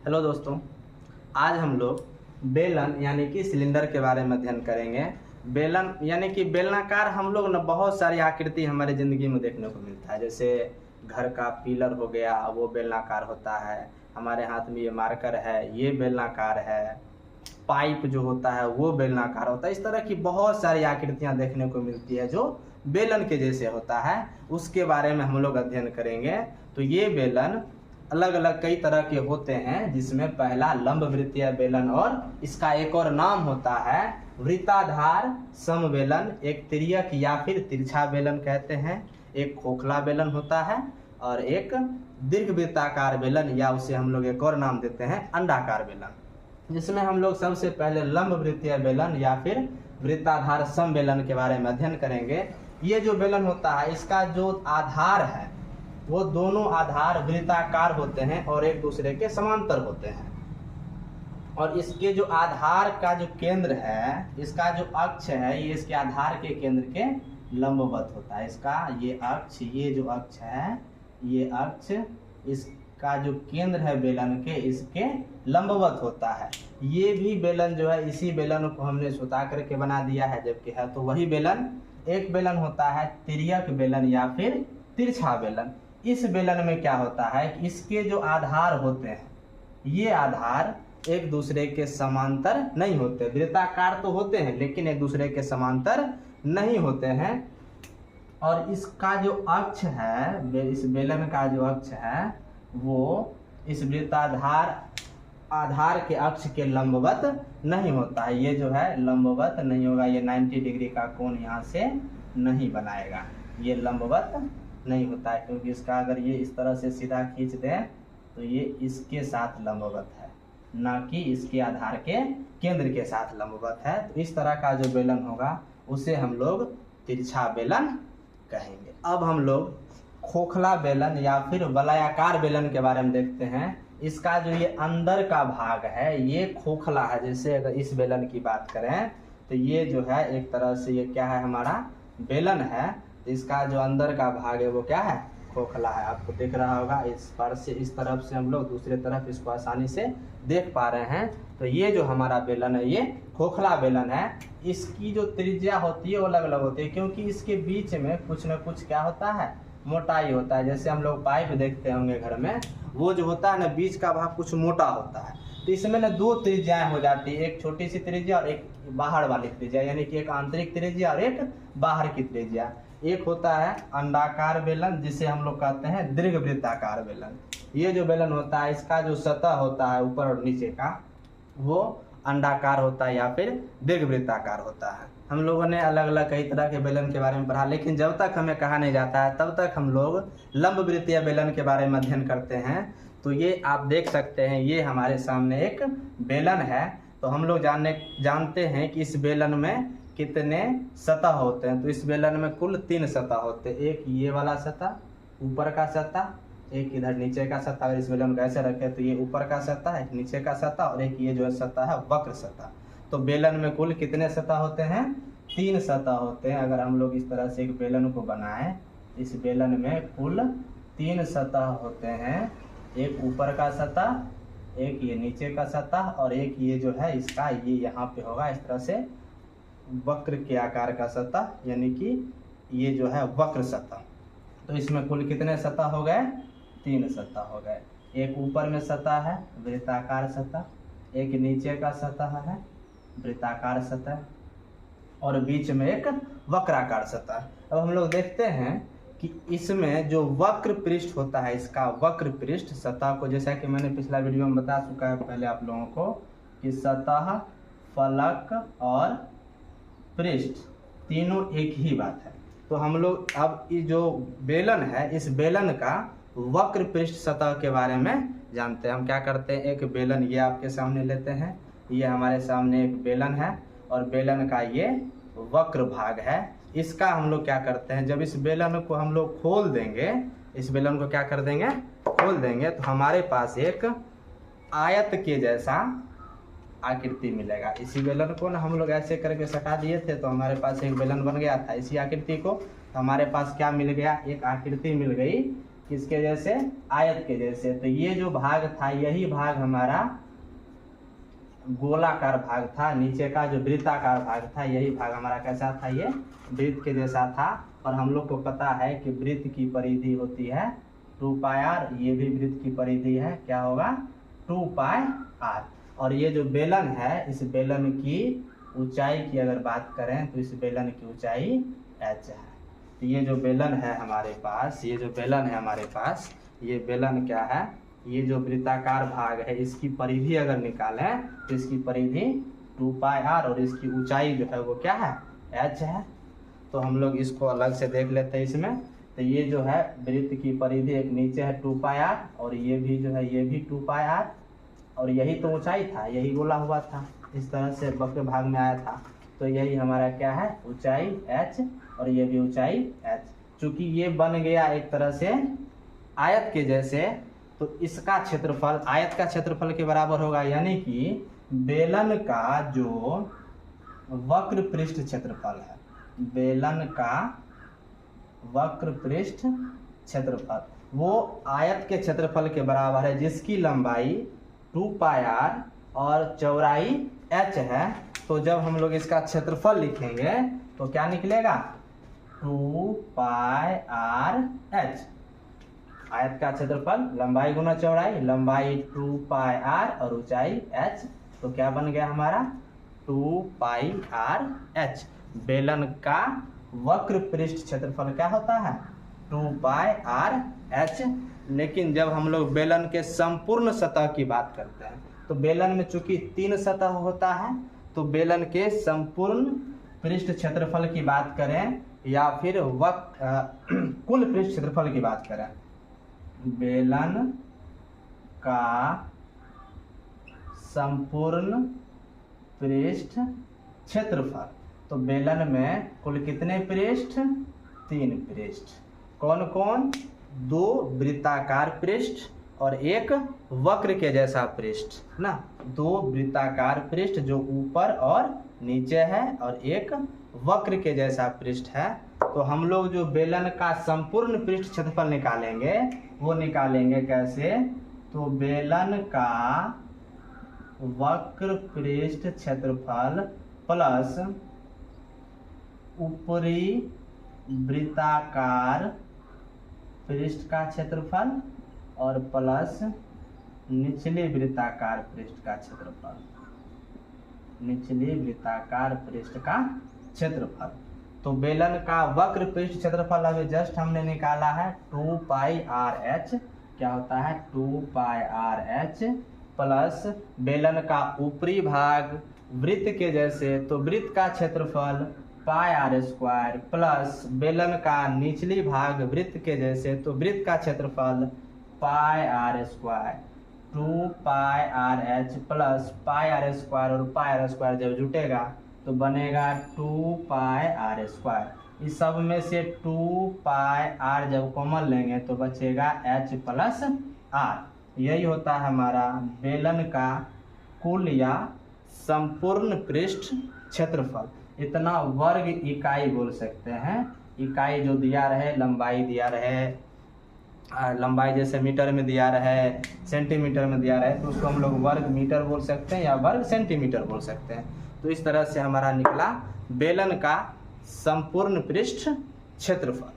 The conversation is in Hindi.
हेलो दोस्तों, आज हम लोग बेलन यानी कि सिलेंडर के बारे में अध्ययन करेंगे। बेलन यानी कि बेलनाकार हम लोग न बहुत सारी आकृति हमारे ज़िंदगी में देखने को मिलता है। जैसे घर का पिलर हो गया, वो बेलनाकार होता है। हमारे हाथ में ये मार्कर है, ये बेलनाकार है। पाइप जो होता है वो बेलनाकार होता है। इस तरह की बहुत सारी आकृतियाँ देखने को मिलती है जो बेलन के जैसे होता है, उसके बारे में हम लोग अध्ययन करेंगे। तो ये बेलन अलग अलग कई तरह के होते हैं, जिसमें पहला लंब वृत्तीय बेलन और इसका एक और नाम होता है वृत्ताधार समबेलन। एक तिर्यक या फिर तिरछा बेलन कहते हैं। एक खोखला बेलन होता है और एक दीर्घवृत्ताकार बेलन, या उसे हम लोग एक और नाम देते हैं अंडाकार बेलन। जिसमें हम लोग सबसे पहले लंब वृत्तीय बेलन या फिर वृत्ताधार समबेलन के बारे में अध्ययन करेंगे। ये जो बेलन होता है, इसका जो आधार है वो दोनों आधार वृत्ताकार होते हैं और एक दूसरे के समांतर होते हैं। और इसके जो आधार का जो केंद्र है, इसका जो अक्ष है, ये इसके आधार के केंद्र के लंबवत होता है। इसका ये अक्ष, ये जो अक्ष है, ये अक्ष इसका जो केंद्र है बेलन के, इसके लंबवत होता है। ये भी बेलन जो है, इसी बेलन को हमने सुता करके बना दिया है, जबकि है तो वही बेलन। एक बेलन होता है तिर्यक बेलन या फिर तिरछा बेलन। इस बेलन में क्या होता है कि इसके जो आधार होते हैं, ये आधार एक दूसरे के समांतर नहीं होते। वृत्ताकार तो होते हैं लेकिन एक दूसरे के समांतर नहीं होते हैं। और इसका जो अक्ष है, इस बेलन का जो अक्ष है, वो इस वृत्ताधार आधार के अक्ष के लंबवत नहीं होता है। ये जो है लंबवत नहीं होगा, ये 90 डिग्री का कोण यहाँ से नहीं बनाएगा। ये लंबवत नहीं होता है, क्योंकि इसका अगर ये इस तरह से सीधा खींच दें तो ये इसके साथ लंबवत है, ना कि इसके आधार के केंद्र के साथ लंबवत है। तो इस तरह का जो बेलन होगा उसे हम लोग तिरछा बेलन कहेंगे। अब हम लोग खोखला बेलन या फिर वलयाकार बेलन के बारे में देखते हैं। इसका जो ये अंदर का भाग है ये खोखला है। जैसे अगर इस बेलन की बात करें तो ये जो है एक तरह से ये क्या है, हमारा बेलन है। इसका जो अंदर का भाग है वो क्या है, खोखला है। आपको दिख रहा होगा, इस पर से इस तरफ से हम लोग दूसरे तरफ इसको आसानी से देख पा रहे हैं। तो ये जो हमारा बेलन है ये खोखला बेलन है। इसकी जो त्रिज्या होती है वो अलग अलग होती है, क्योंकि इसके बीच में कुछ न कुछ क्या होता है, मोटाई होता है। जैसे हम लोग पाइप देखते होंगे घर में, वो जो होता है ना, बीच का भाग कुछ मोटा होता है। तो इसमें ना दो त्रिज्याएं हो जाती है, एक छोटी सी त्रिज्या और एक बाहर वाली त्रिज्या, यानी कि एक आंतरिक त्रिज्या और एक बाहर की त्रिज्या। एक होता है अंडाकार बेलन, जिसे हम लोग कहते हैं दीर्घवृत्ताकार बेलन। ये जो बेलन होता है, इसका जो सतह होता है ऊपर और नीचे का, वो अंडाकार होता है या फिर दीर्घवृत्ताकार होता है। हम लोगों ने अलग अलग कई तरह के बेलन के बारे में पढ़ा, लेकिन जब तक हमें कहा नहीं जाता है तब तक हम लोग लंब वृत्तीय बेलन के बारे में अध्ययन करते हैं। तो ये आप देख सकते हैं, ये हमारे सामने एक बेलन है। तो हम लोग जानते हैं कि इस बेलन में कितने सतह होते हैं। तो इस बेलन में कुल 3 सतह होते हैं। एक ये वाला सतह, ऊपर का सतह, एक इधर नीचे का सतह। अगर इस बेलन को ऐसे रखें तो ये ऊपर का सतह, एक नीचे का सतह और एक ये जो है सतह है वक्र सतह। तो बेलन में कुल कितने सतह होते हैं, 3 सतह होते हैं। अगर हम लोग इस तरह से एक बेलन को बनाएं, इस बेलन में कुल 3 सतह होते हैं। एक ऊपर का सतह, एक ये नीचे का सतह और एक ये जो है इसका ये यहाँ पे होगा इस तरह से वक्र के आकार का सतह, यानी कि ये जो है वक्र सतह। तो इसमें कुल कितने सतह हो गए, 3 सतह हो गए। एक ऊपर में सतह है वृत्ताकार सतह, एक नीचे का सतह है वृत्ताकार सतह और बीच में एक वक्राकार सतह। अब हम लोग देखते हैं कि इसमें जो वक्र पृष्ठ होता है, इसका वक्र पृष्ठ सतह को, जैसा कि मैंने पिछला वीडियो में बता चुका है पहले आप लोगों को, कि सतह, फलक और पृष्ठ तीनों एक ही बात है। तो हम लोग अब ये जो बेलन है, इस बेलन का वक्र पृष्ठ सतह के बारे में जानते हैं। हम क्या करते हैं, एक बेलन ये आपके सामने लेते हैं, ये हमारे सामने एक बेलन है और बेलन का ये वक्र भाग है। इसका हम लोग क्या करते हैं, जब इस बेलन को हम लोग खोल देंगे, इस बेलन को क्या कर देंगे, खोल देंगे, तो हमारे पास एक आयत के जैसा आकृति मिलेगा। इसी बेलन को ना हम लोग ऐसे करके सटा दिए थे तो हमारे पास एक बेलन बन गया था। इसी आकृति को तो हमारे पास क्या मिल गया, एक आकृति मिल गई किसके जैसे, आयत के जैसे। तो ये जो भाग था यही भाग हमारा गोलाकार भाग था, नीचे का जो वृत्ताकार भाग था यही भाग हमारा कैसा था, ये वृत्त के जैसा था। और हम लोग को पता है कि वृत्त की परिधि होती है 2 पाई आर, ये भी वृत्त की परिधि है, क्या होगा 2 पाई आर। और ये जो बेलन है, इस बेलन की ऊंचाई की अगर बात करें तो इस बेलन की ऊंचाई h है। तो ये जो बेलन है हमारे पास, ये जो बेलन है हमारे पास, ये बेलन क्या है, ये जो वृत्ताकार भाग है इसकी परिधि अगर निकालें तो इसकी परिधि 2 पाई आर और इसकी ऊंचाई जो है वो क्या है, h है। तो हम लोग इसको अलग से देख लेते हैं इसमें। तो ये जो है वृत्त की परिधि एक नीचे है 2 पाई आर और ये भी जो है ये भी 2 पाई आर, और यही तो ऊंचाई था, यही गोला हुआ था, इस तरह से वक्र भाग में आया था। तो यही हमारा क्या है, ऊंचाई h और ये भी ऊंचाई h। चूंकि ये बन गया एक तरह से आयत के जैसे, तो इसका क्षेत्रफल आयत का क्षेत्रफल के बराबर होगा, यानी कि बेलन का जो वक्र पृष्ठ क्षेत्रफल है, बेलन का वक्र पृष्ठ क्षेत्रफल वो आयत के क्षेत्रफल के बराबर है, जिसकी लंबाई 2 पाई आर और चौड़ाई h है। तो जब हम लोग इसका क्षेत्रफल लिखेंगे तो क्या निकलेगा, 2 पाई आर h। आयत का क्षेत्रफल लंबाई गुना चौड़ाई, लंबाई 2 पाई आर और ऊंचाई h, तो क्या बन गया हमारा 2 पाई आर h। बेलन का वक्र पृष्ठ क्षेत्रफल क्या होता है, 2 पाई आर h। लेकिन जब हम लोग बेलन के संपूर्ण सतह की बात करते हैं तो बेलन में चूंकि 3 सतह होता है, तो बेलन के संपूर्ण पृष्ठ क्षेत्रफल की बात करें या फिर कुल पृष्ठ क्षेत्रफल की बात करें, बेलन का संपूर्ण पृष्ठ क्षेत्रफल, तो बेलन में कुल कितने पृष्ठ, 3 पृष्ठ। कौन कौन, 2 वृत्ताकार पृष्ठ और एक वक्र के जैसा पृष्ठ ना, 2 वृत्ताकार पृष्ठ जो ऊपर और नीचे है और एक वक्र के जैसा पृष्ठ है। तो हम लोग जो बेलन का संपूर्ण पृष्ठ क्षेत्रफल निकालेंगे वो निकालेंगे कैसे, तो बेलन का वक्र पृष्ठ क्षेत्रफल प्लस ऊपरी वृत्ताकार पृष्ठ का क्षेत्रफल और प्लस निचले वृत्ताकार पृष्ठ का क्षेत्रफल, निचले वृत्ताकार पृष्ठ का क्षेत्रफल। तो बेलन का वक्र पृष्ठ क्षेत्रफल अभी जस्ट हमने निकाला है 2 पाई आर h, क्या होता है 2 पाई आर h प्लस बेलन का ऊपरी भाग वृत्त के जैसे, तो वृत्त का क्षेत्रफल पाई आर स्क्वायर प्लस बेलन का निचली भाग वृत्त के जैसे, तो वृत्त का क्षेत्रफल pi r square, 2 pi r h plus pi r square और पाई आर स्क्वायर जब जुटेगा तो बनेगा 2 पाई आर स्क्वायर। इस सब में से 2 पाई आर जब कॉमन लेंगे तो बचेगा h प्लस r। यही होता है हमारा बेलन का कुल या संपूर्ण पृष्ठ क्षेत्रफल। इतना वर्ग इकाई बोल सकते हैं, इकाई जो दिया रहे, लंबाई दिया रहे, लंबाई जैसे मीटर में दिया रहे, सेंटीमीटर में दिया रहे, तो उसको हम लोग वर्ग मीटर बोल सकते हैं या वर्ग सेंटीमीटर बोल सकते हैं। तो इस तरह से हमारा निकला बेलन का संपूर्ण पृष्ठ क्षेत्रफल।